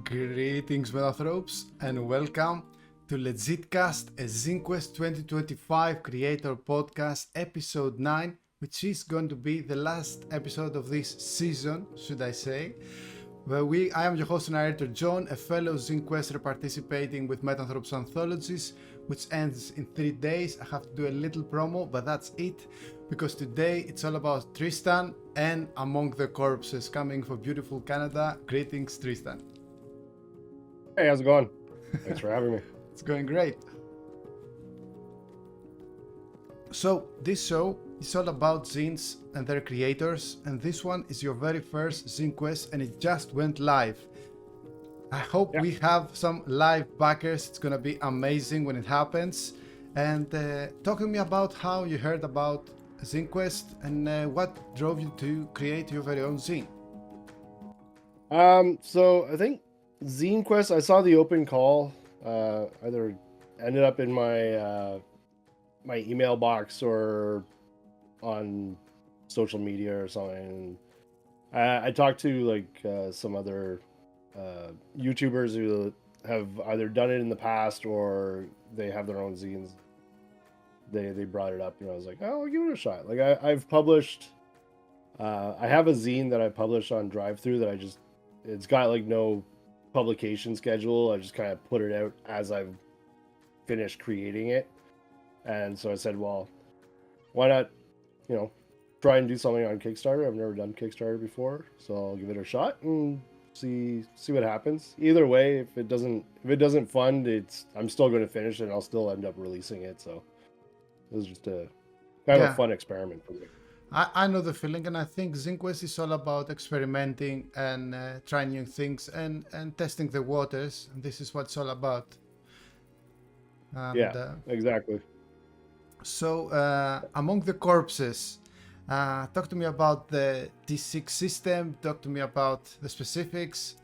Greetings, Metatropes, and welcome to Legitcast, a ZineQuest 2025 creator podcast, episode 9, which is going to be the last episode of this season, should I say. I am your host and narrator, John, a fellow ZineQuester participating with Metatropes Anthologies, which ends in 3 days. I have to do a little promo, but that's it, because today it's all about Tristan and Among the Corpses, coming from beautiful Canada. Greetings, Tristan. Hey, how's it going? Thanks for having me. It's going great. So this show is all about zines and their creators, and this one is your very first ZineQuest, and it just went live. I hope we have some live backers. It's gonna be amazing when it happens. And talk to me about how you heard about ZineQuest and what drove you to create your very own zine. So I think ZineQuest, I saw the open call, either ended up in my my email box or on social media or something. I talked to like some other YouTubers who have either done it in the past or they have their own zines. They brought it up, and I was like, oh, I'll give it a shot. Like I've published, I have a zine that I published on Drive-Thru that it's got like no publication schedule. I just kind of put it out as I've finished creating it. And so I said, well, why not, try and do something on Kickstarter. I've never done Kickstarter before, so I'll give it a shot and see what happens. Either way, if it doesn't fund, I'm still going to finish it and I'll still end up releasing it. So it was just a kind of a fun experiment for me. I know the feeling, and I think ZineQuest is all about experimenting and trying new things and testing the waters, and this is what it's all about. Exactly. So, Among the Corpses, talk to me about the D6 system, talk to me about the specifics.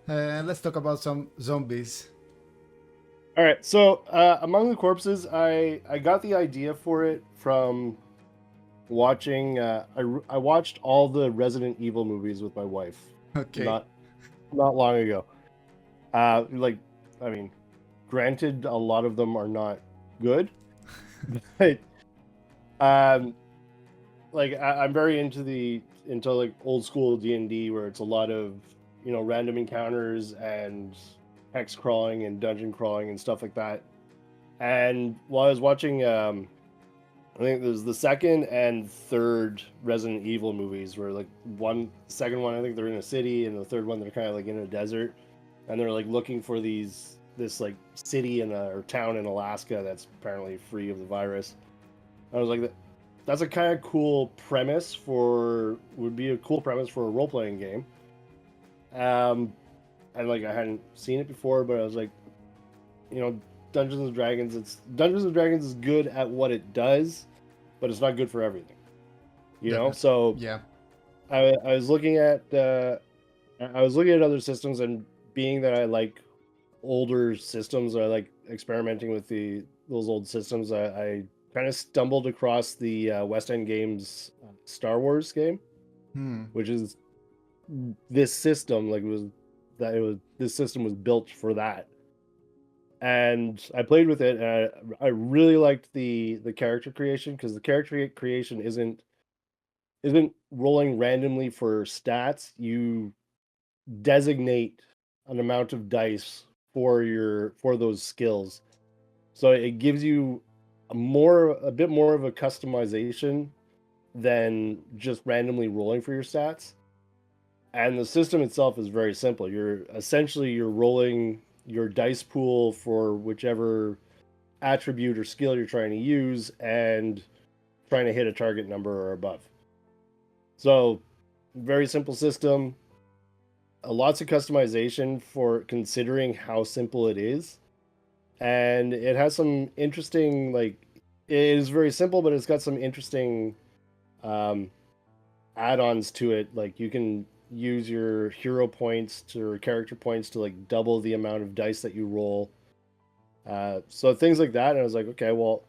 Let's talk about some zombies. All right, so Among the Corpses, I got the idea for it from watching. I watched all the Resident Evil movies with my wife. Okay. Not long ago. Granted, a lot of them are not good, but I'm very into like old school D&D where it's a lot of random encounters and hex crawling and dungeon crawling and stuff like that. And while I was watching, I think there's the second and third Resident Evil movies where like second one I think they're in a city, and the third one they're kind of like in a desert, and they're like looking for this like city or town in Alaska that's apparently free of the virus. I was like, that's a kind of cool premise would be a cool premise for a role-playing game. And like I hadn't seen it before, but I was like, Dungeons and Dragons is good at what it does, but it's not good for everything. So yeah, I was looking at other systems, and being that I like older systems, I like experimenting with those old systems. I kind of stumbled across the West End Games Star Wars game, which is this system. This system was built for that. And I played with it, and I really liked the character creation, because the character creation isn't rolling randomly for stats. You designate an amount of dice for those skills, so it gives you a bit more of a customization than just randomly rolling for your stats. And the system itself is very simple. You're rolling your dice pool for whichever attribute or skill you're trying to use and trying to hit a target number or above. So very simple system, lots of customization for considering how simple it is. And it has some interesting, like, it is very simple, but it's got some interesting add-ons to it. Like you can use your hero points or character points to like double the amount of dice that you roll. So things like that. And I was like, okay, well,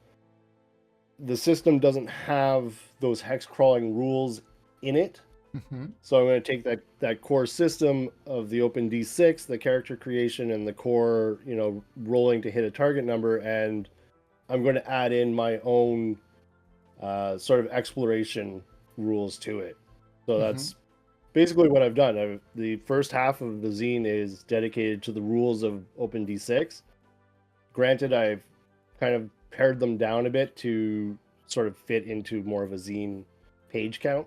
the system doesn't have those hex crawling rules in it, Mm-hmm. So I'm going to take that core system of the OpenD6, the character creation, and the core, rolling to hit a target number, and I'm going to add in my own sort of exploration rules to it. So Mm-hmm. that's basically what I've done. The first half of the zine is dedicated to the rules of OpenD6. Granted, I've kind of pared them down a bit to sort of fit into more of a zine page count.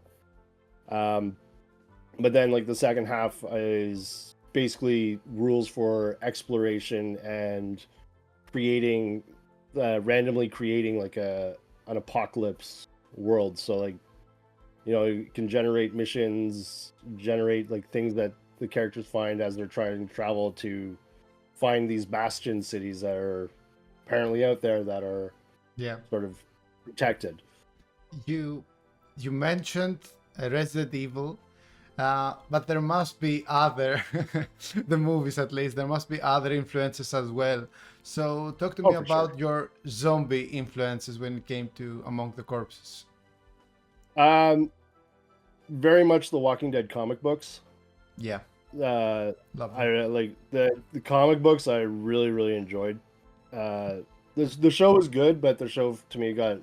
But then, like, the second half is basically rules for exploration and creating, randomly creating like an apocalypse world. So, like, you can generate missions, generate like things that the characters find as they're trying to travel to find these bastion cities that are apparently out there that are Yeah. sort of protected. You you mentioned Resident Evil, but there must be other the movies at least. There must be other influences as well. So talk to Oh, me for sure. about your zombie influences when it came to Among the Corpses. Very much the Walking Dead comic books. Yeah, Uh, love I them. like the comic books. I really enjoyed. The show was good, but the show to me got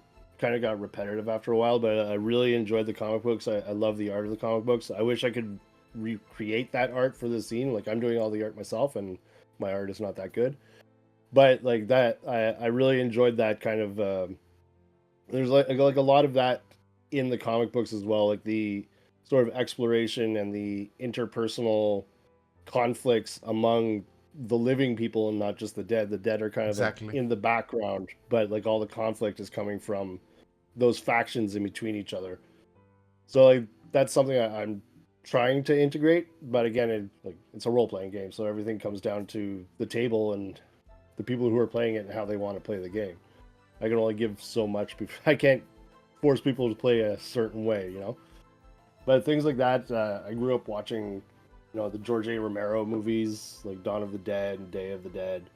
repetitive after a while. But I really enjoyed the comic books. I love the art of the comic books. I wish I could recreate that art for the scene. Like, I'm doing all the art myself, and my art is not that good. But like that, I really enjoyed that kind of. There's like a lot of that in the comic books as well, like the sort of exploration and the interpersonal conflicts among the living people and not just the dead. The dead are kind of like Exactly. in the background, but like all the conflict is coming from those factions in between each other. So like that's something I'm trying to integrate, but again, it's a role playing game, so everything comes down to the table and the people who are playing it and how they want to play the game. I can only give so much. I can't force people to play a certain way. But things like that, I grew up watching, the George A. Romero movies, like Dawn of the Dead and Day of the Dead.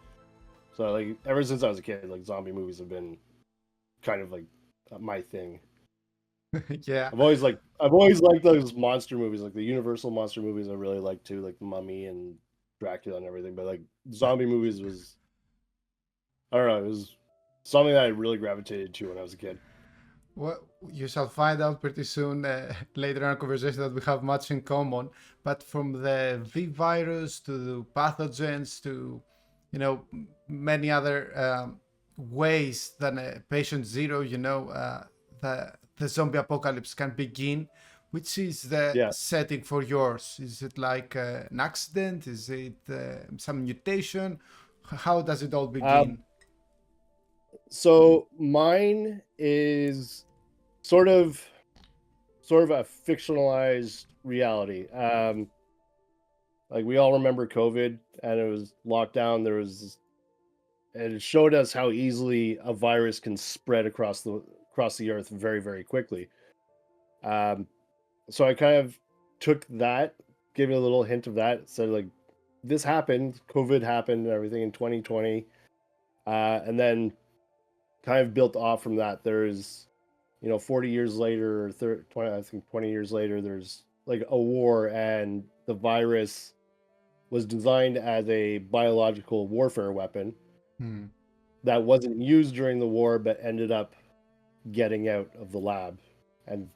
So like ever since I was a kid, like zombie movies have been kind of like my thing. Yeah. I've always liked those monster movies, like the Universal monster movies. I really like too, like Mummy and Dracula and everything. But like zombie movies was, I don't know, it was something that I really gravitated to when I was a kid. Well, you shall find out pretty soon, later in our conversation, that we have much in common. But from the V virus to the pathogens to, many other ways than patient zero, the zombie apocalypse can begin. Which is the Yeah. setting for yours? Is it like an accident? Is it some mutation? How does it all Um, begin? so mine is sort of a fictionalized reality. Like, we all remember COVID, and it was locked down. And it showed us how easily a virus can spread across the earth very, very quickly. Um, so I kind of took that, gave it a little hint of that, said like, this happened, COVID happened, and everything in 2020, and then kind of built off from that. There's 40 years later, or 30, 20, I think 20 years later, there's like a war, and the virus was designed as a biological warfare weapon Hmm. that wasn't used during the war, but ended up getting out of the lab and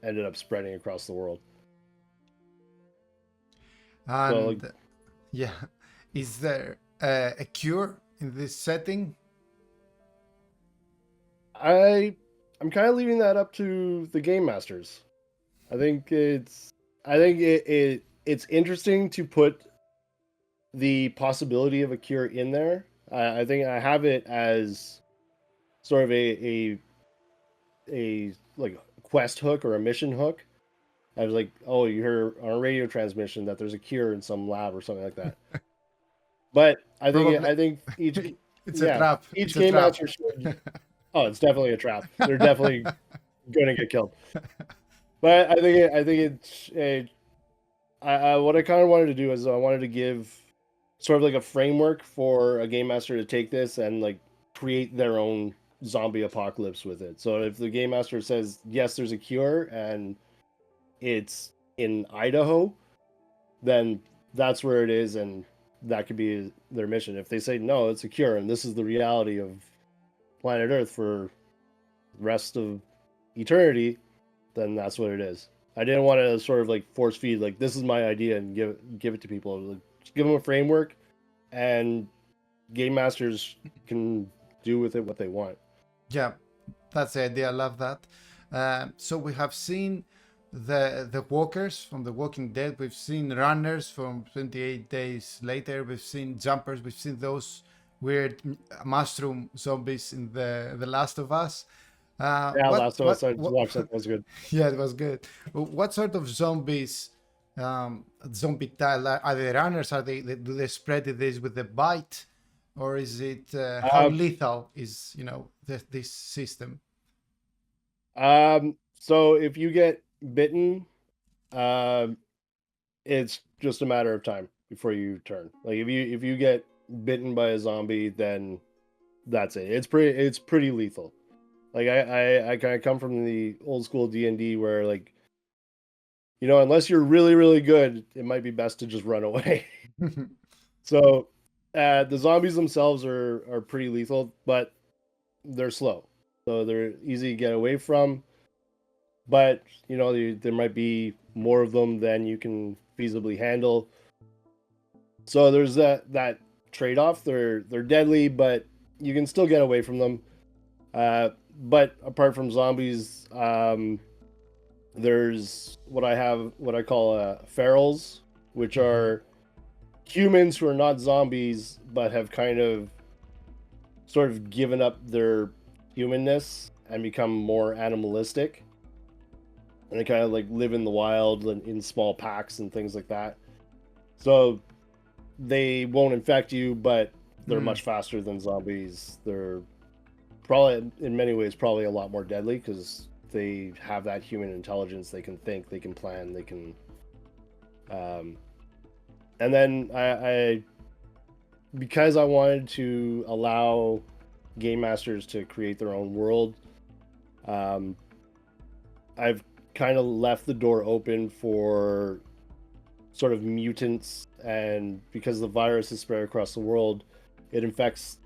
ended up spreading across the world. So, like, And yeah, is there a cure in this setting? I I'm kind of leaving that up to the game masters. I think it's interesting to put the possibility of a cure in there. I think I have it as sort of a like quest hook or a mission hook. I was like, oh, you heard on a radio transmission that there's a cure in some lab or something like that. But Probably I think each it's a yeah trap. each It's a game trap. master should. Oh, it's definitely a trap. They're definitely going to get killed. But I think it's a what I kind of wanted to do is I wanted to give sort of like a framework for a game master to take this and like create their own zombie apocalypse with it. So if the game master says yes, there's a cure and it's in Idaho, then that's where it is, and that could be their mission. If they say no, it's a cure, and this is the reality of planet Earth for the rest of eternity, then that's what it is. I didn't want to sort of like force feed like this is my idea and give it to people. Like, just give them a framework, and game masters can do with it what they want. Yeah, that's the idea. I love that. So we have seen the walkers from The Walking Dead. We've seen runners from 28 Days Later. We've seen jumpers. We've seen those weird mushroom zombies in the Last of Us. Last of Us. I watched that. That was good. Yeah, it was good. What sort of zombies? Zombie style are they runners? Are they do they spread this with the bite, or is it how lethal is this system? So if you get bitten, it's just a matter of time before you turn. Like if you get bitten by a zombie, then that's it. It's pretty lethal. Like I kind of come from the old school D&D where like, unless you're really, really good, it might be best to just run away. So the zombies themselves are pretty lethal, but they're slow. So they're easy to get away from. But, there might be more of them than you can feasibly handle. So there's that trade-off. They're deadly, but you can still get away from them. But apart from zombies, there's what I call ferals, which are humans who are not zombies, but have kind of sort of given up their humanness and become more animalistic. And they kind of like live in the wild and in small packs and things like that. So they won't infect you, but they're much faster than zombies. They're probably, in many ways, probably a lot more deadly because they have that human intelligence. They can think, they can plan, they can... And then I because I wanted to allow game masters to create their own world, I've kind of left the door open for sort of mutants, and because the virus is spread across the world, it infects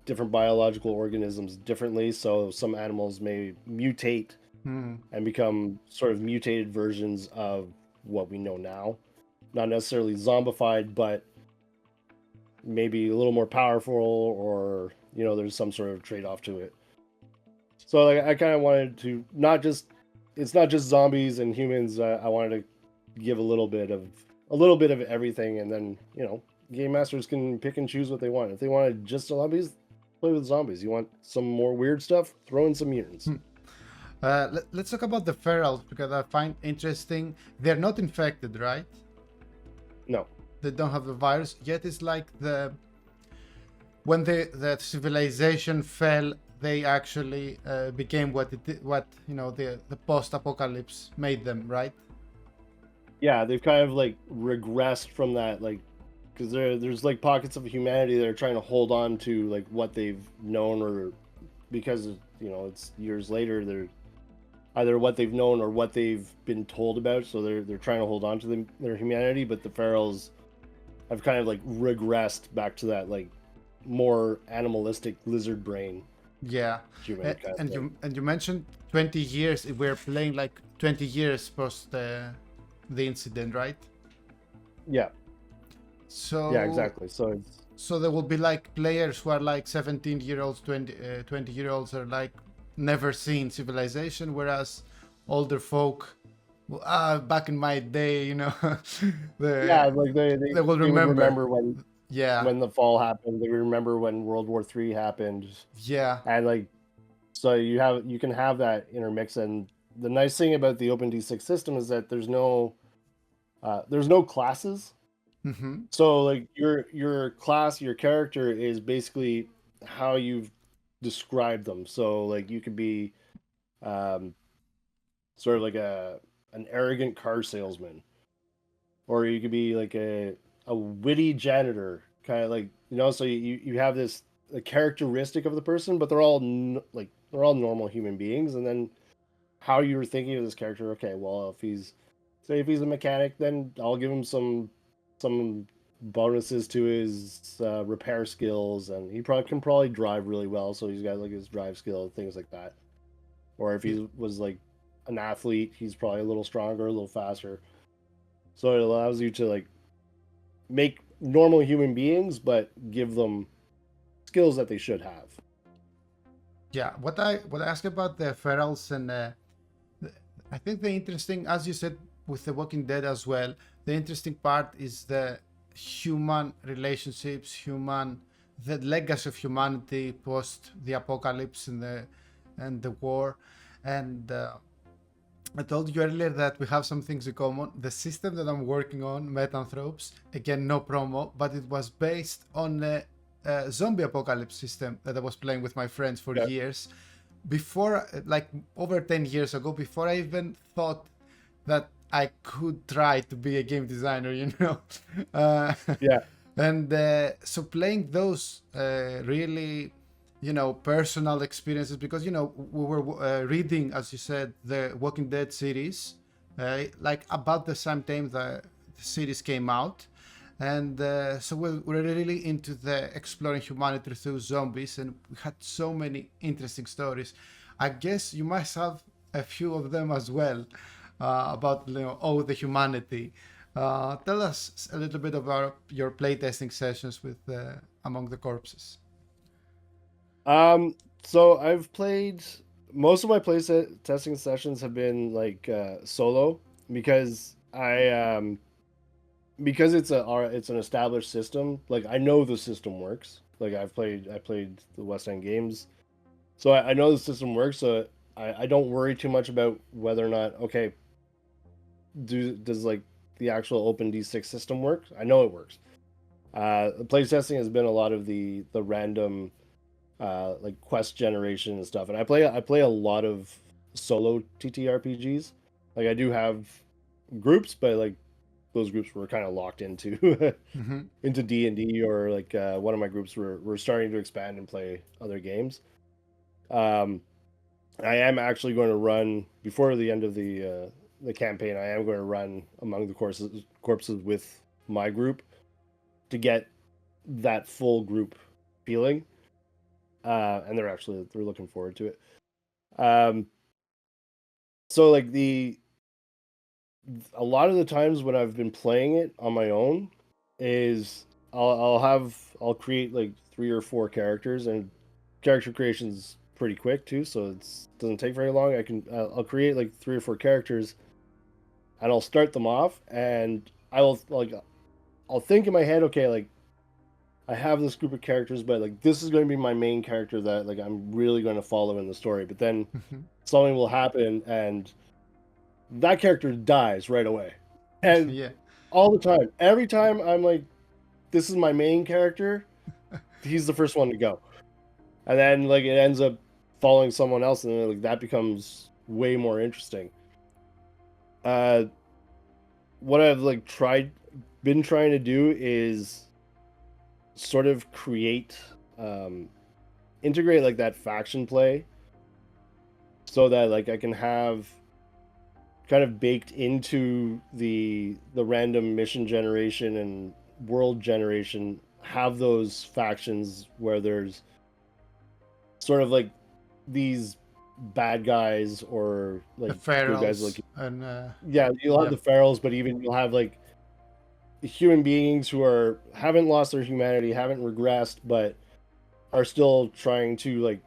different biological organisms differently. So some animals may mutate and become sort of mutated versions of what we know now. Not necessarily zombified, but maybe a little more powerful, or there's some sort of trade-off to it. So like, I kind of wanted to it's not just zombies and humans. I wanted to give a little bit of everything, and then game masters can pick and choose what they want. If they wanted just zombies, play with zombies. You want some more weird stuff, throw in some mutants. Let's talk about the ferals, because I find interesting. They're not infected, right? No, they don't have the virus. Yet it's like when the civilization fell, they actually became what the post-apocalypse made them, right? Yeah, they've kind of like regressed from that, like, because there's like pockets of humanity that are trying to hold on to like what they've known, or because it's years later, they're either what they've known or what they've been told about, so they're trying to hold on to their humanity. But the ferals have kind of like regressed back to that like more animalistic lizard brain. Yeah, and you mentioned 20 years. We're playing like 20 years post the incident, right? Yeah. So yeah, exactly. So there will be like players who are like 17-year-olds, 20-year-olds are like never seen civilization, whereas older folk, back in my day, they will remember when when the fall happened. They remember when World War III happened. Yeah, and like so you can have that intermix. And the nice thing about the OpenD6 system is that there's no classes. Mm-hmm. So like your class, your character is basically how you've described them. So like you could be sort of like an arrogant car salesman, or you could be like a witty janitor, kind of like, so you have this a characteristic of the person, but they're all normal human beings. And then how you were thinking of this character, okay, well, if he's say if he's a mechanic, then I'll give him some bonuses to his repair skills, and he can probably drive really well, so he's got like his drive skill, things like that. Or if he was like an athlete, he's probably a little stronger, a little faster. So it allows you to like make normal human beings, but give them skills that they should have. Yeah, what I ask about the ferals, and I think the interesting, as you said with The Walking Dead as well, the interesting part is the human relationships, the legacy of humanity post the apocalypse and the war. And I told you earlier that we have some things in common. The system that I'm working on, Metanthropes, again, no promo, but it was based on a zombie apocalypse system that I was playing with my friends for years. Before, like over 10 years ago, before I even thought that I could try to be a game designer, you know? Yeah. And so playing those really, you know, personal experiences, because, you know, we were reading, as you said, the Walking Dead series, like about the same time the series came out. And so we're really into the exploring humanity through zombies, and we had so many interesting stories. I guess you must have a few of them as well, about, you know, the humanity. Tell us a little bit about your playtesting sessions with Among the Corpses. So I've played most of my testing sessions have been like solo, because because it's an established system. Like I know the system works. Like I played the West End games, so I know the system works. So I don't worry too much about whether or not does like the actual OpenD6 system work. I know it works. Playtesting has been a lot of the random like quest generation and stuff, and I play a lot of solo TTRPGs. Like I do have groups, but like those groups were kind of locked into into D&D, or like one of my groups were starting to expand and play other games. I am actually going to run before the end of the campaign. I am going to run Among the Corpses with my group to get that full group feeling, and they're looking forward to it. So like a lot of the times when I've been playing it on my own is I'll create like 3 or 4 characters, and character creation's pretty quick too, so it doesn't take very long. I'll create like 3 or 4 characters, and I'll start them off, and I'll think in my head, okay, like I have this group of characters, but like this is going to be my main character that like I'm really going to follow in the story. But then something will happen, and that character dies right away. And Yeah. all the time, every time I'm like, this is my main character, he's the first one to go. And then like it ends up following someone else, and then, like that becomes way more interesting. What I've like been trying to do is sort of integrate like that faction play, so that like I can have kind of baked into the random mission generation and world generation, have those factions where there's sort of like these bad guys, or like The ferals, good guys, like and you'll have the ferals, but even you'll have like human beings who haven't lost their humanity, haven't regressed, but are still trying to like,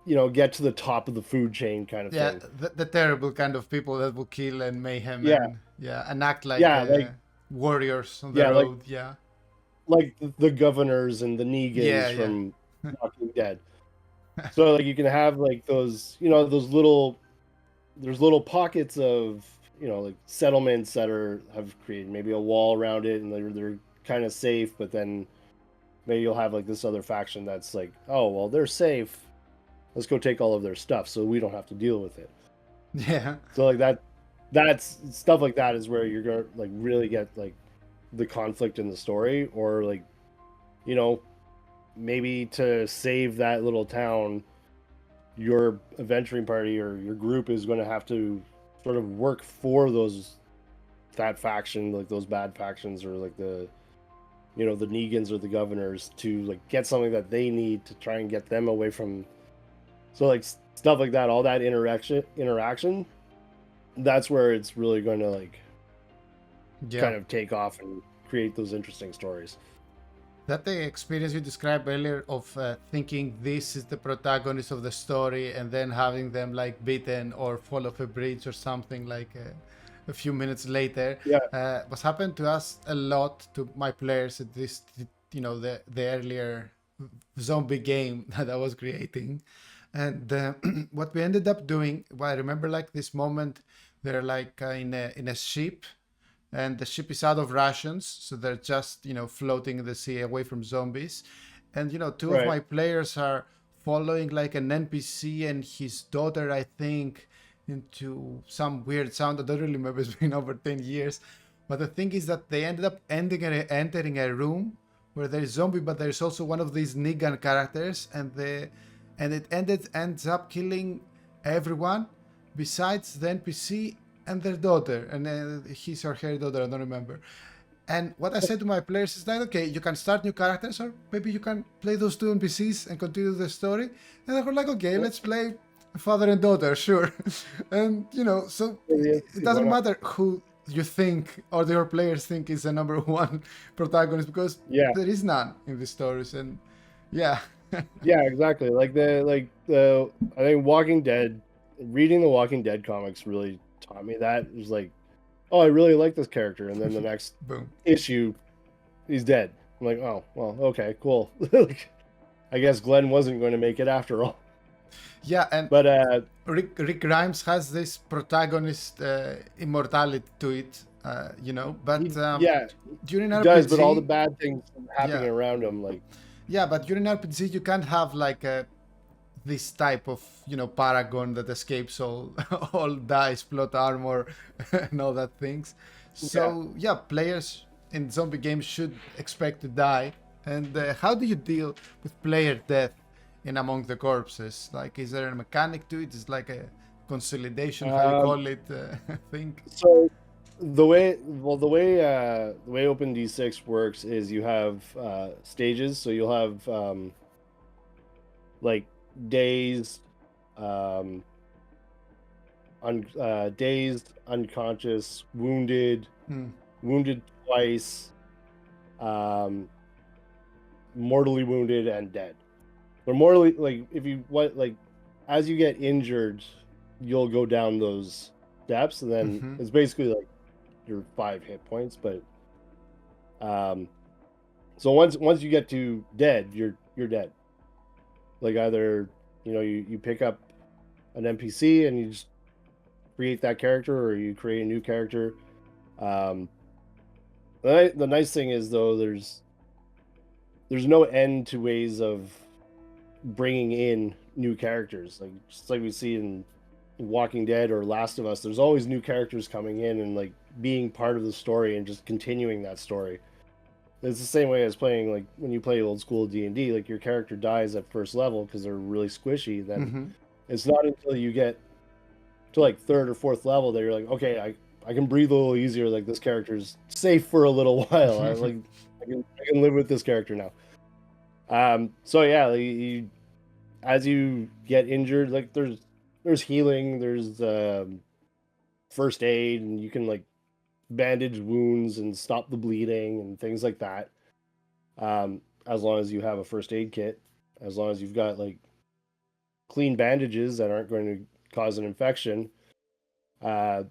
you know, get to the top of the food chain kind of thing. The terrible kind of people that will kill and mayhem, Yeah. and act like warriors on the road. Like the governors and the Negans from Walking Dead. So like you can have like those, you know, there's little pockets of, you know, like settlements that have created maybe a wall around it, and they're kind of safe, but then maybe you'll have like this other faction that's like, oh well, they're safe, let's go take all of their stuff so we don't have to deal with it. Yeah. So like that's stuff like that is where you're gonna like really get like the conflict in the story, or like, you know, maybe to save that little town, your adventuring party or your group is going to have to sort of work for that faction, like those bad factions, or like the the Negans or the governors, to like get something that they need to try and get them away from. So like stuff like that, all that interaction, that's where it's really going to like kind of take off and create those interesting stories. That the experience you described earlier of thinking this is the protagonist of the story and then having them like beaten or fall off a bridge or something like a few minutes later was happened to us a lot, to my players at this, the earlier zombie game that I was creating. And what we ended up doing, well, I remember like this moment, they're like in a ship, and the ship is out of rations, so they're just floating in the sea away from zombies. And two of my players are following like an NPC and his daughter, I think, into some weird sound. I don't really remember, it's been over 10 years. But the thing is that they ended up entering a room where there's zombie, but there's also one of these Negan characters, and it ends up killing everyone besides the NPC and their daughter, and his or her daughter, I don't remember. And what I said to my players is that, okay, you can start new characters, or maybe you can play those two NPCs and continue the story. And they were like, okay, let's play father and daughter, sure. And, so it doesn't matter who you think or your players think is the number one protagonist, because there is none in the stories. And yeah, exactly. Like I think Walking Dead, reading the Walking Dead comics really taught me that. It was like, oh, I really like this character, and then the next issue, he's dead. I'm like, oh, well, okay, cool. I guess Glenn wasn't going to make it after all. Yeah, but Rick Grimes has this protagonist immortality to it, But during RPG, does, but all the bad things happening around him, like. Yeah, but during RPG, you can't have like this type of paragon that escapes all dice, plot armor, and all that things. So players in zombie games should expect to die. And how do you deal with player death in Among the Corpses? Like, is there a mechanic to it? Is like a consolidation, how you call it, thing? So the way OpenD6 works is you have stages. So you'll have like dazed, dazed, unconscious, wounded, wounded twice, mortally wounded, and dead. They're mortally, like, as you get injured, you'll go down those steps, and then it's basically like your 5 hit points. But so once you get to dead, you're dead. Like, either you pick up an NPC and you just create that character, or you create a new character. The nice thing is, though, there's no end to ways of bringing in new characters. Like, just like we see in Walking Dead or Last of Us, there's always new characters coming in and like being part of the story and just continuing that story. It's the same way as playing, like, when you play old school D&D, like, your character dies at first level because they're really squishy. Then it's not until you get to like 3rd or 4th level that you're like, okay, I can breathe a little easier. Like, this character's safe for a little while. I can live with this character now. So yeah, like, as you get injured, like, there's healing, there's first aid, and you can like bandage wounds and stop the bleeding and things like that. As long as you have a first aid kit, as long as you've got like clean bandages that aren't going to cause an infection. So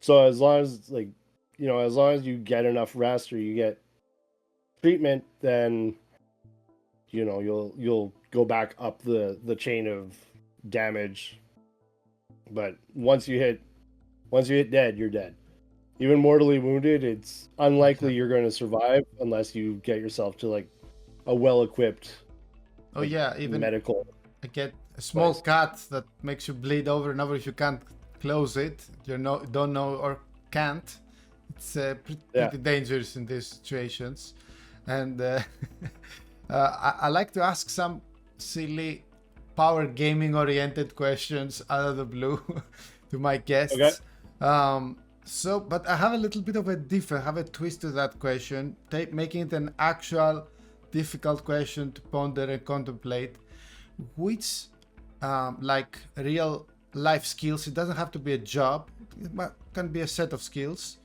as long as, like, as long as you get enough rest or you get treatment, then you'll go back up the chain of damage. But once you hit dead, you're dead. Even mortally wounded, it's unlikely you're going to survive unless you get yourself to like a well-equipped even medical. I get a small cut that makes you bleed over and over if you can't close it. Don't know or can't. It's pretty dangerous in these situations. And I like to ask some silly power gaming oriented questions out of the blue to my guests. But I have a little bit of a different, have a twist to that question, making it an actual difficult question to ponder and contemplate. Which, like real life skills, it doesn't have to be a job, can be a set of skills,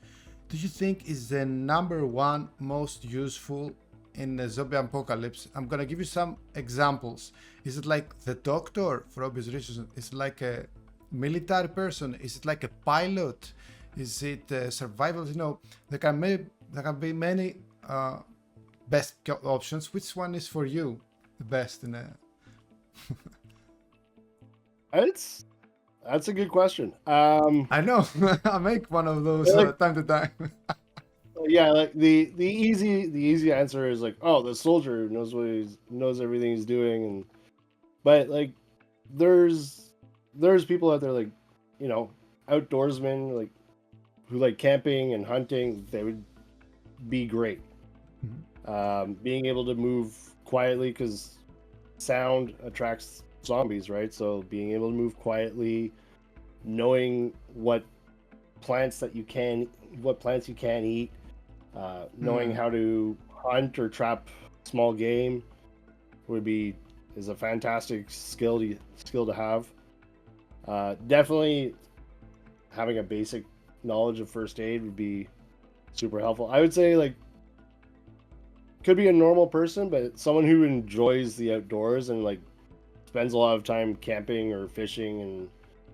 do you think is the number one most useful in the zombie apocalypse? I'm gonna give you some examples. Is it like the doctor, for obvious reasons? Is it like a military person? Is it like a pilot? Is it survival? There can be many best options. Which one is for you the best in a That's a good question. I know. I make one of those time to time. Yeah, like the easy answer is like, oh, the soldier knows everything he's doing, but like there's people out there like, outdoorsmen like who like camping and hunting. They would be great. Being able to move quietly because sound attracts zombies, right? So being able to move quietly, knowing what plants you can eat, knowing how to hunt or trap small game is a fantastic skill to have. Definitely having a basic knowledge of first aid would be super helpful. I would say like could be a normal person, but someone who enjoys the outdoors and like spends a lot of time camping or fishing and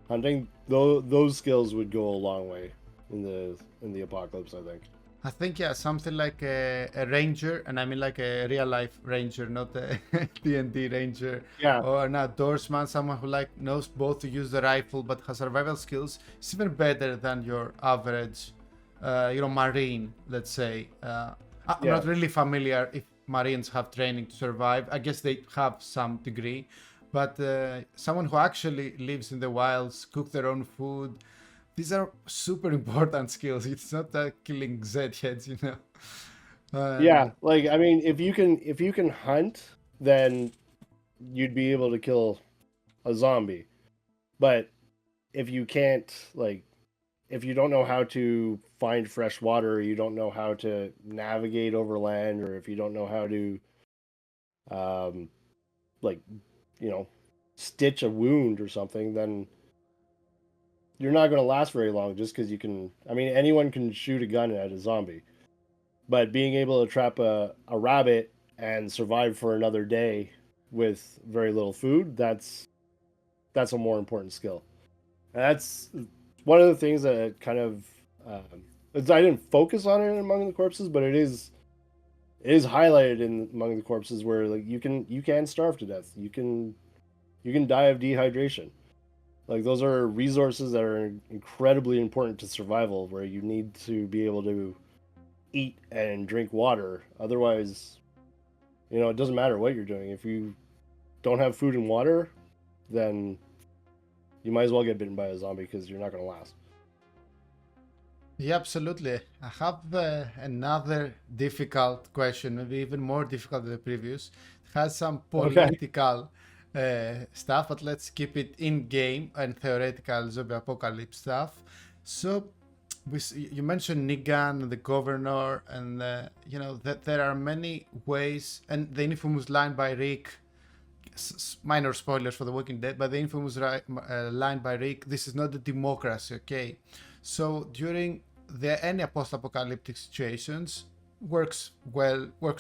hunting, those skills would go a long way in the apocalypse, I think. I think, yeah, something like a ranger, and I mean like a real life ranger, not a D&D ranger, Yeah. or an outdoorsman, someone who like knows both to use the rifle but has survival skills. It's even better than your average, marine, let's say. I'm not really familiar if Marines have training to survive. I guess they have some degree, but someone who actually lives in the wilds, cook their own food, these are super important skills. It's not killing Z-heads, Yeah, like I mean, if you can hunt, then you'd be able to kill a zombie. But if you can't, like, if you don't know how to find fresh water, or you don't know how to navigate over land, or if you don't know how to, like, stitch a wound or something, then you're not going to last very long just because you can. I mean, anyone can shoot a gun at a zombie, but being able to trap a rabbit and survive for another day with very little food, that's a more important skill. And that's one of the things that kind of I didn't focus on it among the corpses, but it is highlighted among the corpses where like you can starve to death. You can die of dehydration. Like those are resources that are incredibly important to survival, where you need to be able to eat and drink water. Otherwise, it doesn't matter what you're doing. If you don't have food and water, then you might as well get bitten by a zombie because you're not going to last. Yeah, absolutely. I have another difficult question, maybe even more difficult than the previous. It has some political stuff, but let's keep it in game and theoretical zombie apocalypse stuff. So, you mentioned Negan, the governor, and that there are many ways, and the infamous line by Rick. Minor spoilers for The Walking Dead, but the infamous line by Rick: "This is not a democracy, okay?" So during any post-apocalyptic situations, works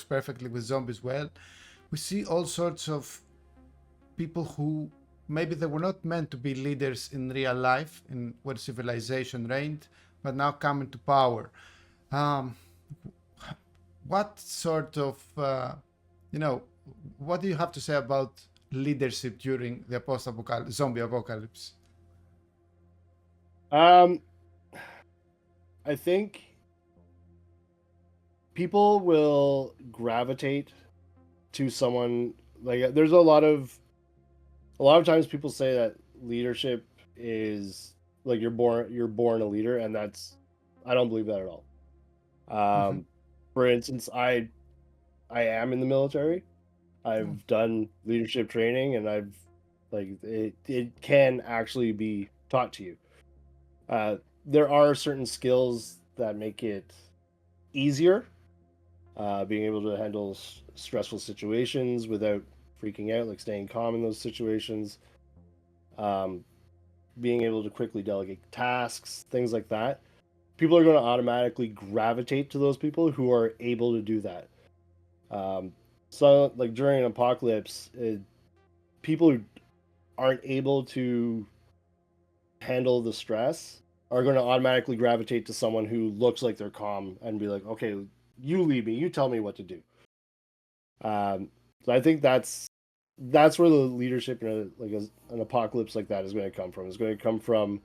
perfectly with zombies. Well, we see all sorts of people who maybe they were not meant to be leaders in real life, in where civilization reigned, but now come into power. What sort of, what do you have to say about leadership during the post-apocalypse, zombie apocalypse? I think people will gravitate to someone like there's a lot of times people say that leadership is like you're born a leader, and I don't believe that at all. For instance, I am in the military. I've done leadership training, and I've like it can actually be taught to you. there are certain skills that make it easier, being able to handle stressful situations without freaking out, like staying calm in those situations, um, being able to quickly delegate tasks, things like that. People are going to automatically gravitate to those people who are able to do that. So, like during an apocalypse, people who aren't able to handle the stress are going to automatically gravitate to someone who looks like they're calm and be like, okay, you lead me, you tell me what to do. So I think that's where the leadership in an apocalypse like that is going to come from. It's going to come from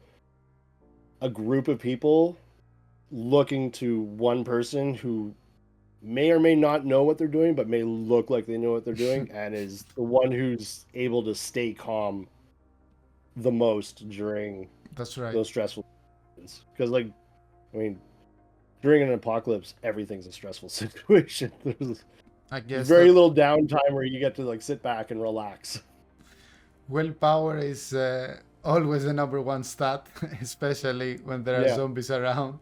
a group of people looking to one person who may or may not know what they're doing, but may look like they know what they're doing, and is the one who's able to stay calm the most during That's right. those stressful situations. Because, like, I mean, during an apocalypse, everything's a stressful situation. I There's guess very that little downtime where you get to like sit back and relax. willpower is always the number one stat, especially when there are Yeah, zombies around.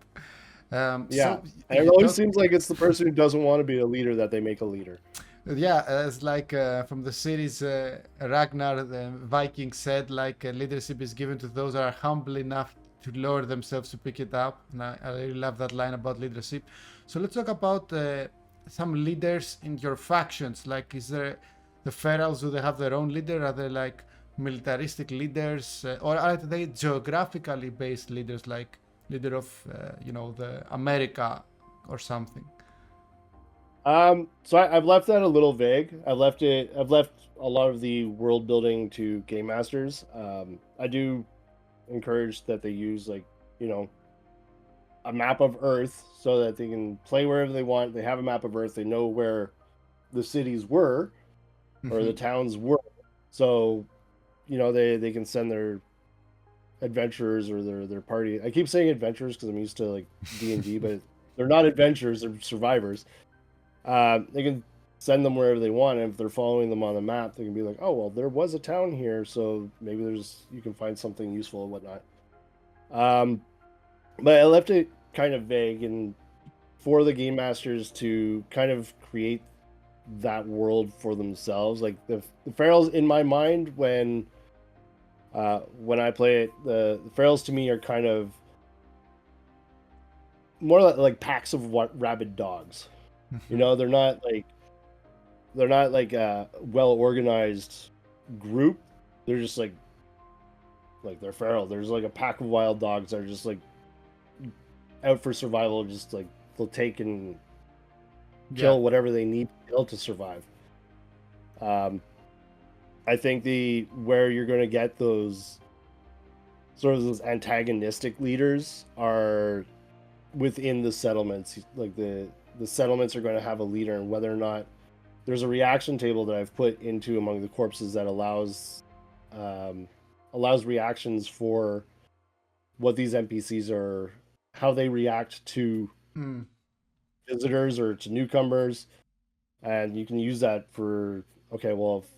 yeah. So And it you always talk, seems like it's the person who doesn't want to be a leader that they make a leader. yeah, it's like from the series Ragnar, the Viking said, like leadership is given to those that are humble enough to lower themselves to pick it up. And I really love that line about leadership. So let's talk about some leaders in your factions. Like, is there the ferals? Do they have their own leader? Are they like militaristic leaders, or are they geographically based leaders, like leader of the America or something? So I've left that a little vague. I've left a lot of the world building to game masters. I do encourage that they use like, you know, a map of Earth so that they can play wherever they want. They have a map of Earth. They know where the cities were or the Mhm. towns were. So, you know, they can send their adventurers or their party. I keep saying adventurers because I'm used to like D&D, but they're not adventurers, they're survivors. They can send them wherever they want, and if they're following them on the map, they can be like, oh well, there was a town here, so maybe you can find something useful and whatnot. Um, but I left it kind of vague and for the game masters to kind of create that world for themselves. Like the ferals in my mind when I play it, the ferals to me are kind of more like packs of rabid dogs. You Mhm. know, they're not like a well organized group. They're just like they're feral. There's like a pack of wild dogs that are just like out for survival. Just like they'll take and Yeah. kill whatever they need to kill to survive. Um, I think the where you're going to get those sort of those antagonistic leaders are within the settlements. Like the settlements are going to have a leader, and whether or not there's a reaction table that I've put into among the corpses that um, allows reactions for what these NPCs are, how they react to Mm. visitors or to newcomers, and you can use that for okay, well, if,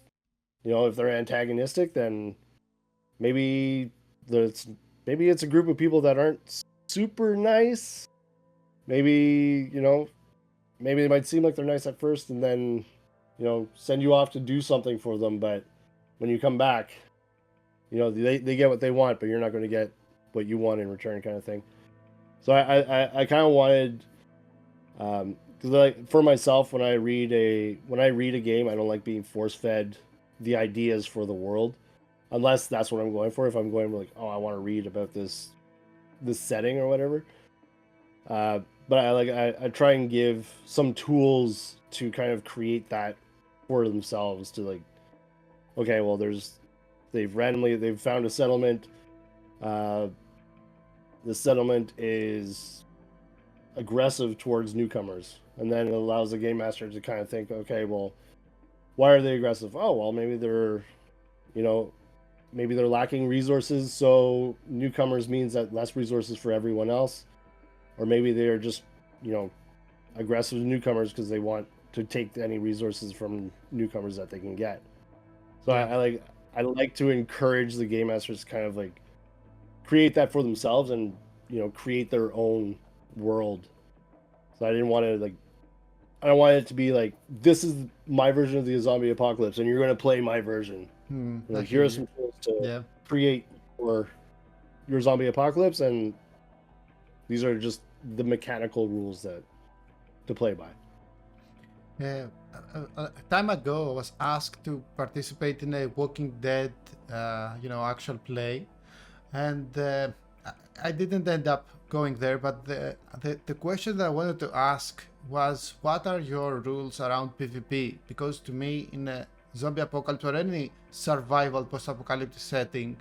you know, if they're antagonistic, then maybe there's maybe it's a group of people that aren't super nice. Maybe, you know, maybe they might seem like they're nice at first and then, you know, send you off to do something for them, but when you come back, you know, they get what they want, but you're not going to get what you want in return, kind of thing. So I kind of wanted, because like for myself, when I read a game, I don't like being force fed the ideas for the world, unless that's what I'm going for. If I'm going like, oh, I want to read about this setting or whatever. But I try and give some tools to kind of create that for themselves to like, okay, well, they've found a settlement. Uh, the settlement is aggressive towards newcomers, and then it allows the game master to kind of think, okay, well, why are they aggressive? Oh, well, maybe they're, you know, maybe they're lacking resources, so newcomers means that less resources for everyone else, or maybe they're just, you know, aggressive newcomers because they want to take any resources from newcomers that they can get. So Yeah. I like to encourage the game masters to kind of like create that for themselves and create their own world. So I didn't want to I don't want it to be like, this is my version of the zombie apocalypse, and you're going to play my version. Like, here are some tools to create your zombie apocalypse, and these are just the mechanical rules to play by. Yeah, a time ago, I was asked to participate in a Walking Dead, actual play, and I didn't end up going there. But the question that I wanted to ask was, what are your rules around PvP? Because to me, in a zombie apocalypse or any survival post-apocalyptic setting,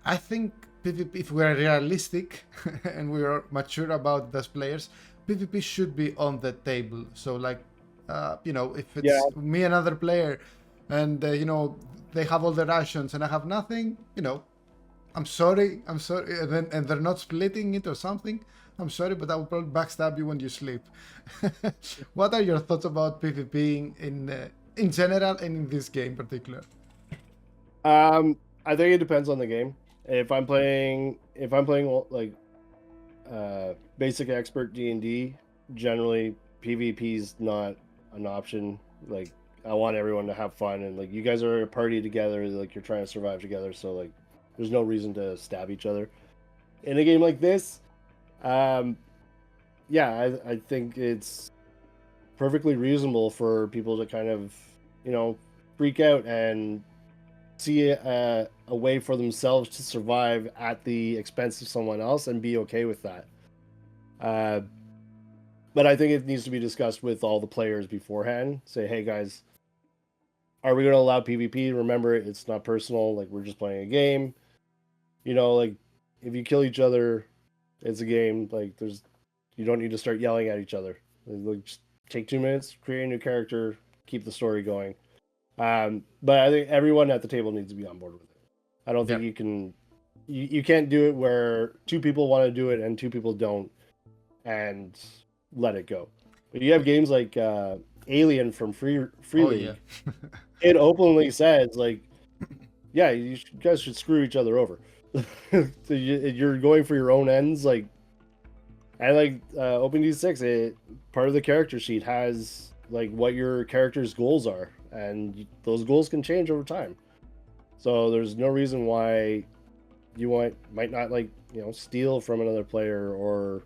I think PvP, if we are realistic and we are mature about it as players, PvP should be on the table. So if it's me and another player and they have all the rations and I have nothing, I'm sorry, and they're not splitting it or something, I'm sorry, but I will probably backstab you when you sleep. What are your thoughts about PvP in general and in this game in particular? I think it depends on the game. If I'm playing like basic expert D&D, generally PvP is not an option. Like, I want everyone to have fun, and like, you guys are a party together, like, you're trying to survive together, so like, there's no reason to stab each other. In a game like this, I think it's perfectly reasonable for people to kind of, freak out and see a way for themselves to survive at the expense of someone else and be okay with that. But I think it needs to be discussed with all the players beforehand. Say, hey guys, are we going to allow PvP? Remember, it's not personal. Like, we're just playing a game. Like, if you kill each other, it's a game. Like, you don't need to start yelling at each other. Like, just take 2 minutes, create a new character, keep the story going. But I think everyone at the table needs to be on board with it. I don't think you can't do it where 2 people want to do it and 2 people don't, and let it go. But you have games like Alien from Free League. Yeah. It openly says, like, yeah, you guys should screw each other over. So you're going for your own ends, like. And like OpenD6, part of the character sheet has like what your character's goals are, and those goals can change over time. So there's no reason why you might not steal from another player, or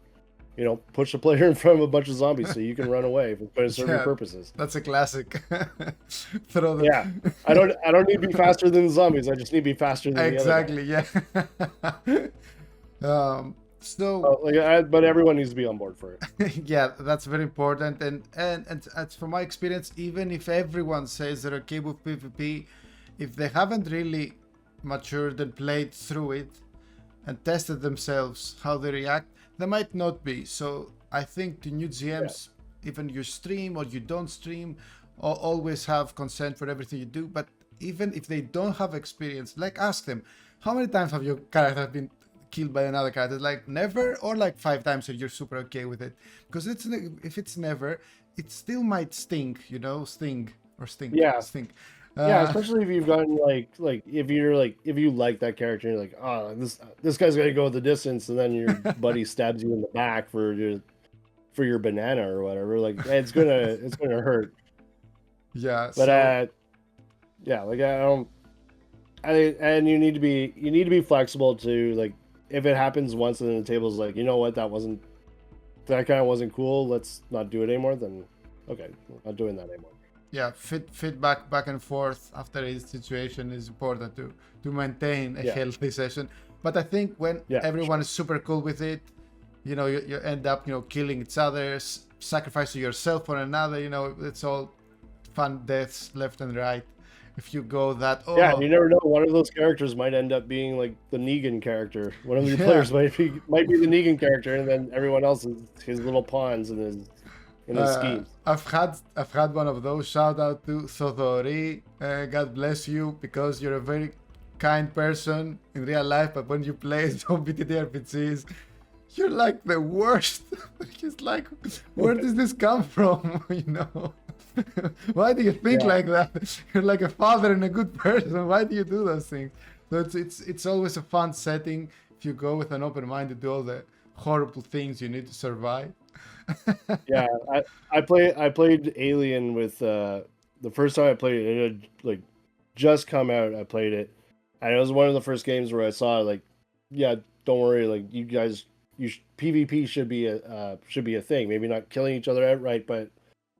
push a player in front of a bunch of zombies so you can run away for certain purposes. That's a classic. Yeah, I don't need to be faster than the zombies. I just need to be faster than the other guy. Yeah. So, but everyone needs to be on board for it. Yeah, that's very important. And from my experience, even if everyone says they're okay with PvP, if they haven't really matured and played through it and tested themselves how they react, they might not be. So I think to new GMs, even you stream or you don't stream, always have consent for everything you do. But even if they don't have experience, ask them, how many times have your character been killed by another character? Like, never, or like 5 times and you're super okay with it? Because if it's never, it still might stink, stink. Yeah, especially if you've gotten like if you like that character, and you're like, oh, this guy's gonna go the distance, and then your buddy stabs you in the back for your banana or whatever. Like, it's gonna hurt. Yeah, but I don't. And you need to be flexible to, like, if it happens once and then the table's like, you know what, that kind of wasn't cool, let's not do it anymore, then okay, we're not doing that anymore. Yeah, feedback back and forth after a situation is important to maintain a healthy session. But I think when everyone is super cool with it, you end up killing each other, sacrificing yourself for another. It's all fun deaths left and right. If you go that, you never know. One of those characters might end up being like the Negan character. One of your players might be the Negan character, and then everyone else is his little pawns and his schemes. I've had one of those. Shout out to Sodori. God bless you, because you're a very kind person in real life, but when you play some VTT RPGs, you're like the worst. He's like, where does this come from? Why do you think like that? You're like a father and a good person. Why do you do those things? So it's always a fun setting if you go with an open mind to do all the horrible things you need to survive. Yeah, I played Alien with the first time I played it, it had like just come out. I played it, and it was one of the first games where I saw like, yeah, don't worry, like you guys, PvP should be a thing. Maybe not killing each other outright, but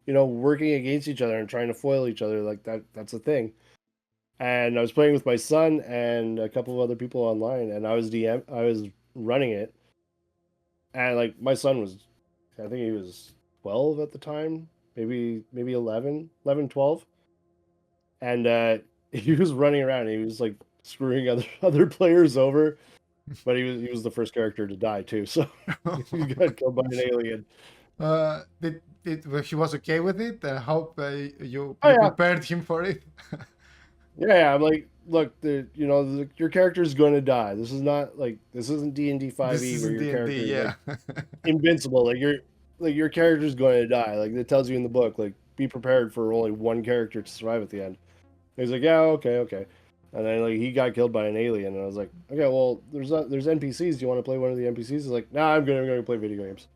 working against each other and trying to foil each other, like that's a thing. And I was playing with my son and a couple of other people online, and I was running it, and like my son was, I think he was 12 at the time, maybe 11, 12, and he was running around. He was like screwing other players over, but he was the first character to die too. So he got killed by an alien. Did he was okay with it? I hope you Oh you yeah, prepared him for it. yeah. I'm like, look, your character is going to die. This isn't D&D This 5e where isn't your D&D, character is like yeah. invincible. Your character's going to die. Like it tells you in the book, like be prepared for only one character to survive at the end. And he's like, yeah, okay. And then like he got killed by an alien, and I was like, okay, well, there's NPCs. Do you want to play one of the NPCs? He's like, nah, I'm gonna play video games.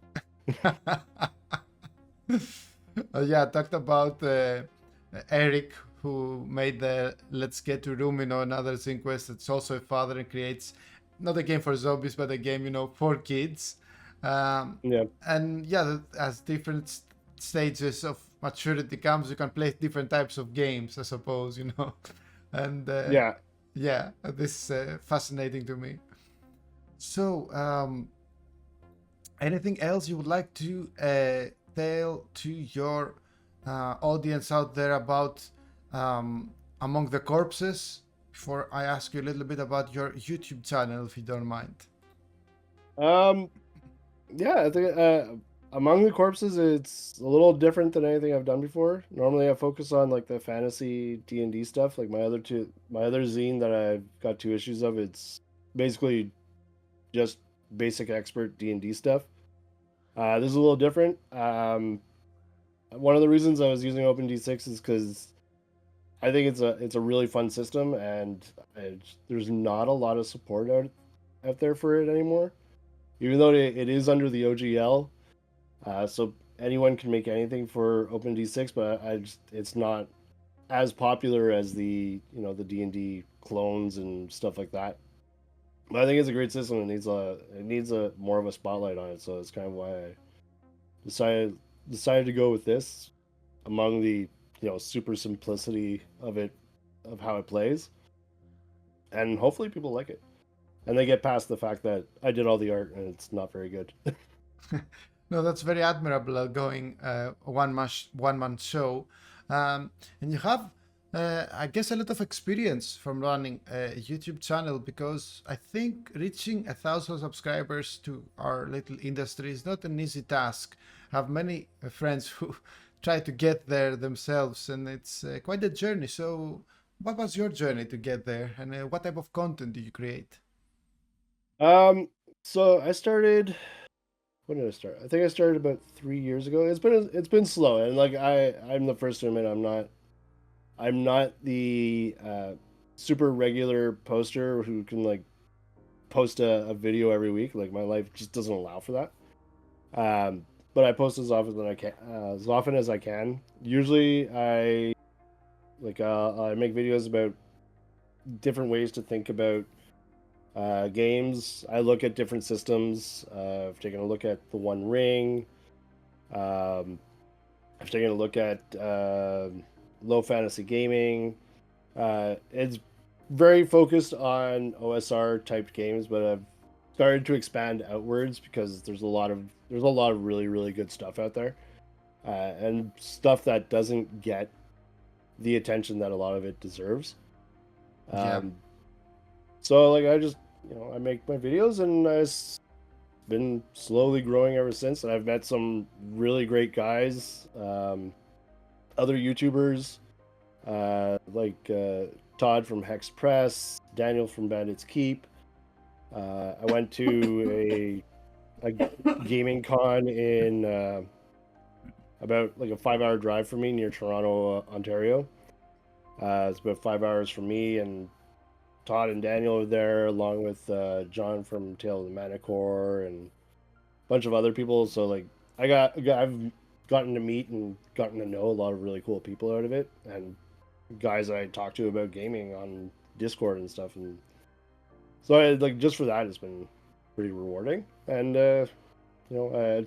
Yeah, I talked about Eric, who made the Let's Get to Room, another ZineQuest. It's also a father and creates not a game for zombies, but a game, for kids. Yeah, And yeah, as different stages of maturity comes, you can play different types of games, I suppose, And yeah. yeah, this is fascinating to me. So, anything else you would like to tell to your audience out there about Among the Corpses before I ask you a little bit about your YouTube channel, if you don't mind? Yeah. I think Among the Corpses, it's a little different than anything I've done before. Normally, I focus on like the fantasy D&D stuff. Like my other zine that I've got 2 issues of, it's basically just basic expert D&D stuff. This is a little different. One of the reasons I was using OpenD6 is because I think it's a really fun system, and there's not a lot of support out there for it anymore. Even though it is under the OGL, so anyone can make anything for OpenD6, but it's not as popular as the D&D clones and stuff like that. But I think it's a great system. It needs a more of a spotlight on it, so it's kind of why I decided to go with this among the super simplicity of it, of how it plays, and hopefully people like it, and they get past the fact that I did all the art and it's not very good. No, that's very admirable, going one man show, and you have, I guess, a lot of experience from running a YouTube channel, because I think reaching 1,000 subscribers to our little industry is not an easy task. I have many friends who try to get there themselves, and it's quite a journey. So, what was your journey to get there, and what type of content do you create? So I started. When did I start? I think I started about 3 years ago. It's been slow, and like I'm the first to admit I'm not the super regular poster who can like post a video every week. Like my life just doesn't allow for that. But I post as often as I can. Usually I make videos about different ways to think about games. I look at different systems. I've taken a look at the One Ring. I've taken a look at low fantasy gaming. It's very focused on OSR type games, but I've started to expand outwards because there's a lot of really really good stuff out there, and stuff that doesn't get the attention that a lot of it deserves. Yeah. So like I just I make my videos, and it's been slowly growing ever since. And I've met some really great guys, other YouTubers, like Todd from Hex Press, Daniel from Bandits Keep. I went to a gaming con in about like a 5-hour drive from me near Toronto, Ontario. It's about 5 hours from me, and Todd and Daniel are there, along with John from Tale of the Manicore and a bunch of other people. So like I've gotten to meet and gotten to know a lot of really cool people out of it, and guys I talk to about gaming on Discord and stuff. And so like just for that, it's been pretty rewarding. And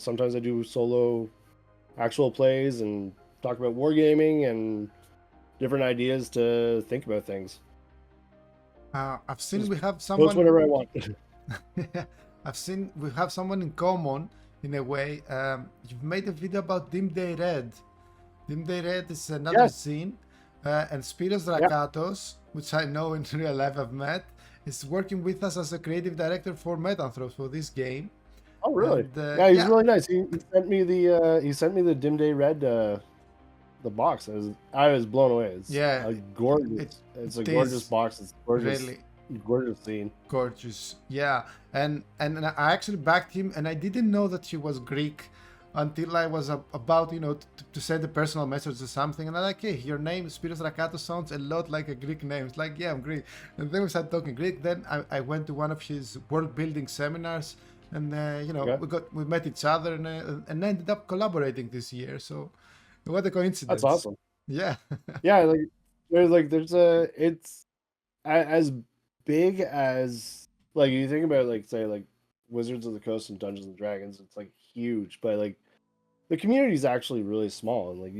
sometimes I do solo actual plays and talk about wargaming and different ideas to think about things. I've seen we have Post someone. whatever I want. I've seen we have someone in common in a way. You've made a video about Dim Day Red. Dim Day Red is another Yes. scene, and Spiros Drakatos, which I know in real life I've met, is working with us as a creative director for Metanthropes for this game. Oh, really? And, yeah, he's really nice. He sent me the Dim Day Red the box. I was blown away. It's gorgeous. It's a gorgeous box. It's gorgeous. Really gorgeous scene. Gorgeous. Yeah. And I actually backed him, and I didn't know that he was Greek until I was about, to send a personal message or something. And I'm like, hey, your name, Spiros Drakatos, sounds a lot like a Greek name. It's like, yeah, I'm Greek. And then we started talking Greek. Then I went to one of his world building seminars, and we met each other, and ended up collaborating this year. So what a coincidence. That's awesome. Yeah. Yeah, it's as big as, like, you think about, like, say, like Wizards of the Coast and Dungeons and Dragons. It's like huge, but like the community is actually really small, and like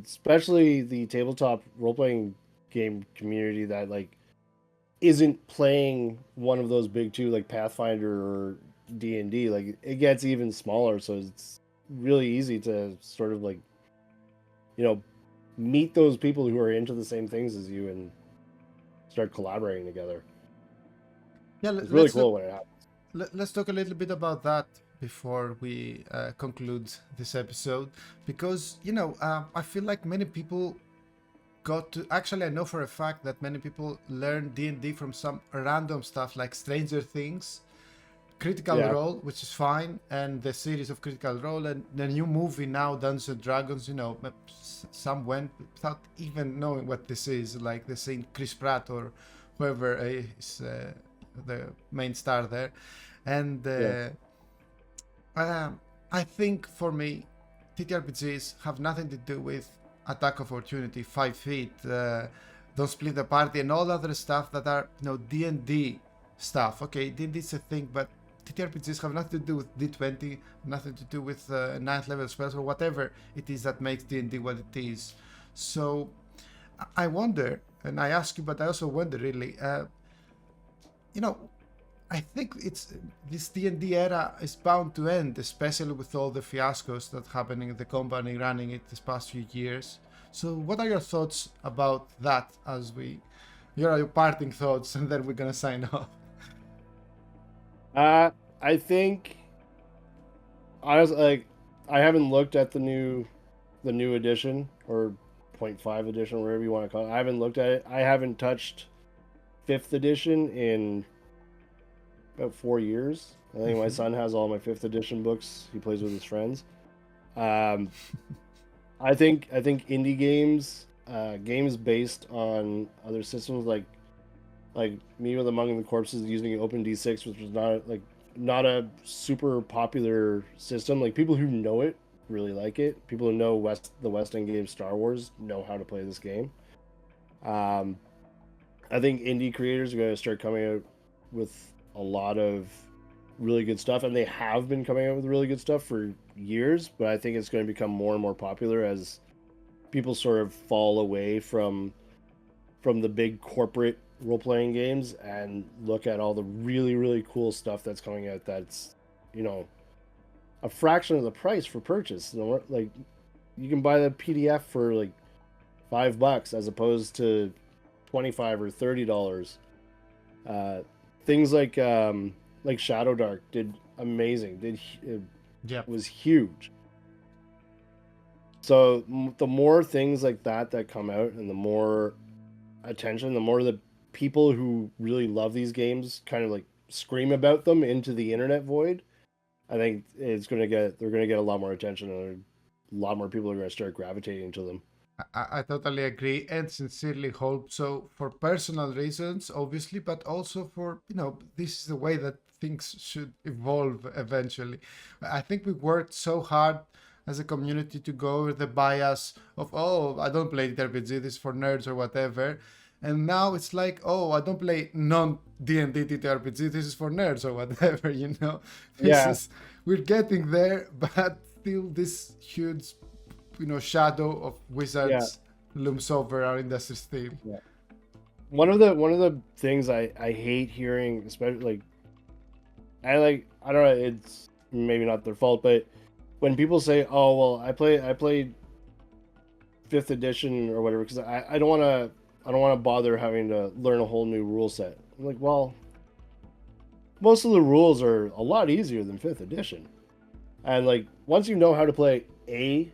especially the tabletop role-playing game community that like isn't playing one of those big two like Pathfinder or D&D, like it gets even smaller. So it's really easy to sort of like meet those people who are into the same things as you and start collaborating together. Yeah, it's really cool when it happens. Let's talk a little bit about that before we conclude this episode, because I feel like many people I know for a fact that many people learn D&D from some random stuff like Stranger Things, Critical Role, which is fine, and the series of Critical Role, and the new movie now, Dungeons and Dragons. Some went without even knowing what this is, like the same Chris Pratt or whoever is the main star there. And I think for me, TTRPGs have nothing to do with attack of opportunity, 5 feet, don't split the party, and all other stuff that are D&D stuff. Okay, D&D is a thing, but TTRPGs have nothing to do with D20, nothing to do with 9th level spells or whatever it is that makes D&D what it is. So I wonder, and I ask you, but I also wonder really, I think this D&D era is bound to end, especially with all the fiascos that happening in the company running it this past few years. So what are your thoughts about that as your parting thoughts, and then we're gonna sign off? I think honestly, like, I haven't looked at the new edition or 0.5 edition, whatever you want to call it. I haven't looked at it. I haven't touched 5th edition in about 4 years. I think my son has all my 5th edition books. He plays with his friends. I think indie games, games based on other systems like Me with Among the Corpses using OpenD6, which was not a super popular system. Like, people who know it really like it. People who know the West End game Star Wars know how to play this game. I think indie creators are going to start coming out with a lot of really good stuff, and they have been coming out with really good stuff for years, but I think it's going to become more and more popular as people sort of fall away from the big corporate role-playing games and look at all the really, really cool stuff that's coming out that's a fraction of the price for purchase. Like, you can buy the PDF for like $5 as opposed to $25 or $30. Things like Shadow Dark did amazing. It was huge. So the more things like that come out, and the more attention, the more the people who really love these games kind of like scream about them into the internet void, I think they're going to get a lot more attention, and a lot more people are going to start gravitating to them. I totally agree and sincerely hope so for personal reasons, obviously, but also for, this is the way that things should evolve eventually. I think we worked so hard as a community to go over the bias of, oh, I don't play RPG, this is for nerds or whatever. And now it's like, oh, I don't play non-D&D TTRPG, this is for nerds or whatever, This Yeah. is, we're getting there, but still this huge shadow of wizards looms over our industry still. Yeah. One of the things I hate hearing, especially I don't know, it's maybe not their fault, but when people say, "Oh, well, I played 5th edition or whatever," because I don't want to bother having to learn a whole new rule set. I'm like, well, most of the rules are a lot easier than 5th edition, and once you know how to play a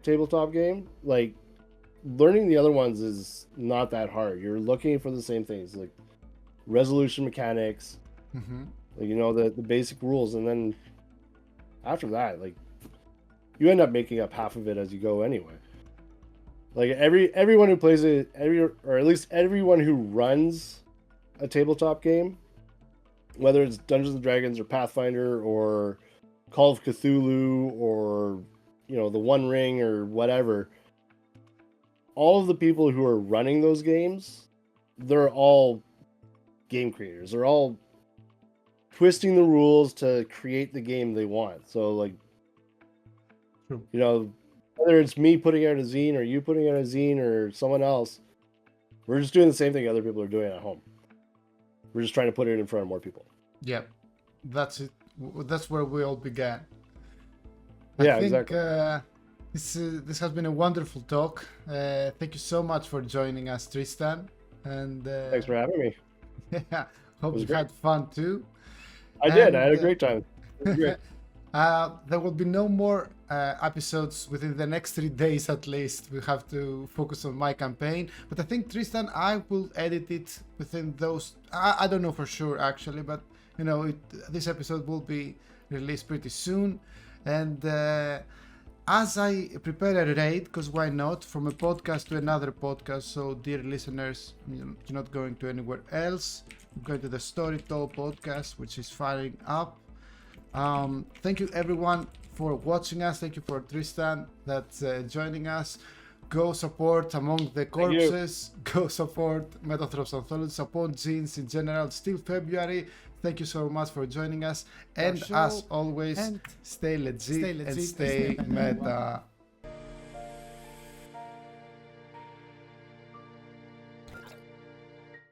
tabletop game, learning the other ones is not that hard. You're looking for the same things, like resolution mechanics, the basic rules, and then after that, you end up making up half of it as you go anyway. Everyone who plays it, or at least everyone who runs a tabletop game, whether it's Dungeons and Dragons or Pathfinder or Call of Cthulhu or the One Ring or whatever, all of the people who are running those games, they're all game creators. They're all twisting the rules to create the game they want. So whether it's me putting out a zine or you putting out a zine or someone else, we're just doing the same thing other people are doing at home. We're just trying to put it in front of more people. Yeah, that's it. That's where we all began. Yeah, I think, exactly. This has been a wonderful talk. Thank you so much for joining us, Tristan. And Thanks for having me. Yeah, hope you had fun too. I did. I had a great time. It was great. There will be no more episodes within the next 3 days at least. We have to focus on my campaign. But I think, Tristan, I will edit it within those. I don't know for sure, actually, but this episode will be released pretty soon. And as I prepare a raid, because why not, from a podcast to another podcast, so dear listeners, you're not going to anywhere else. You're going to the Storytell podcast, which is firing up. Thank you everyone for watching us. Thank you for Tristan that's joining us. Go support Among the Corpses. Go support Metathrops Anthology. Support zines in general. Still February. Thank you so much for joining us. And as always, stay legit and stay meta.